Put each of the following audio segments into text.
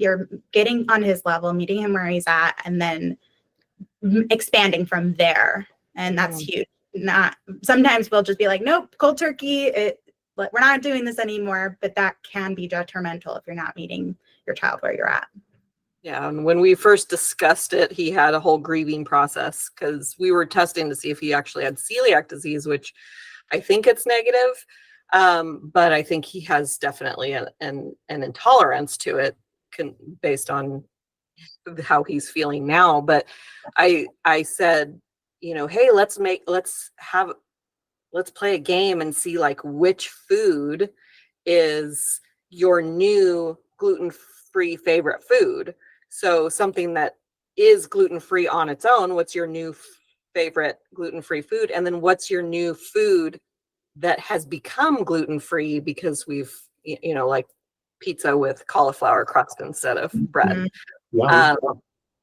you're getting on his level, meeting him where he's at, and then expanding from there. And that's huge. Not sometimes we'll just be like, nope, cold turkey, we're not doing this anymore, but that can be detrimental if you're not meeting your child where you're at. Yeah, and when we first discussed it, he had a whole grieving process because we were testing to see if he actually had celiac disease, which I think it's negative, but I think he has definitely an intolerance to it based on how he's feeling now. But I said, hey, let's play a game and see like which food is your new gluten-free favorite food. So something that is gluten-free on its own, what's your new favorite gluten-free food? And then what's your new food that has become gluten-free because we've, like pizza with cauliflower crust instead of bread. Wow.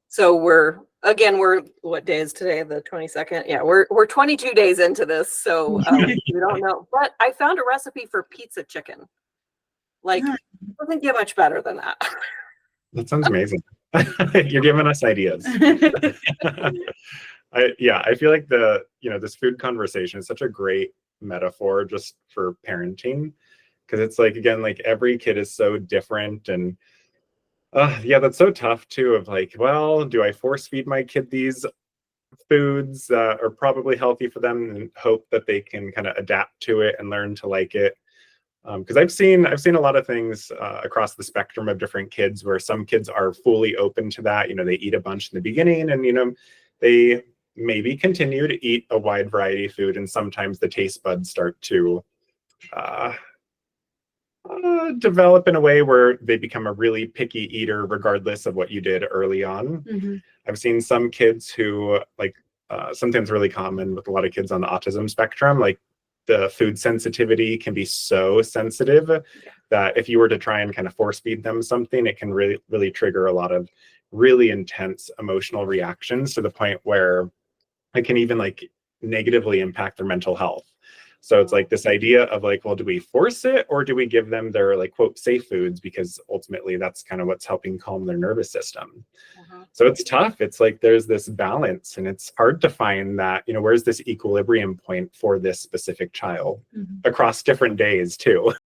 So what day is today? The 22nd? Yeah, we're 22 days into this. So we don't know, but I found a recipe for pizza chicken. Like, it doesn't get much better than that. That sounds amazing. You're giving us ideas. I feel like this food conversation is such a great metaphor just for parenting, because it's like, again, like every kid is so different, and that's so tough too, of like, well, do I force feed my kid these foods that are probably healthy for them and hope that they can kind of adapt to it and learn to like it? Because I've seen a lot of things across the spectrum of different kids, where some kids are fully open to that. They eat a bunch in the beginning, and they maybe continue to eat a wide variety of food, and sometimes the taste buds start to develop in a way where they become a really picky eater regardless of what you did early on. Mm-hmm. I've seen some kids who, like, sometimes really common with a lot of kids on the autism spectrum, like the food sensitivity can be so sensitive that if you were to try and kind of force feed them something, it can really, really trigger a lot of really intense emotional reactions, to the point where it can even like negatively impact their mental health. So it's like this idea of like, well, do we force it, or do we give them their like quote safe foods, because ultimately that's kind of what's helping calm their nervous system. So it's tough. It's like there's this balance, and it's hard to find that, where's this equilibrium point for this specific child across different days too.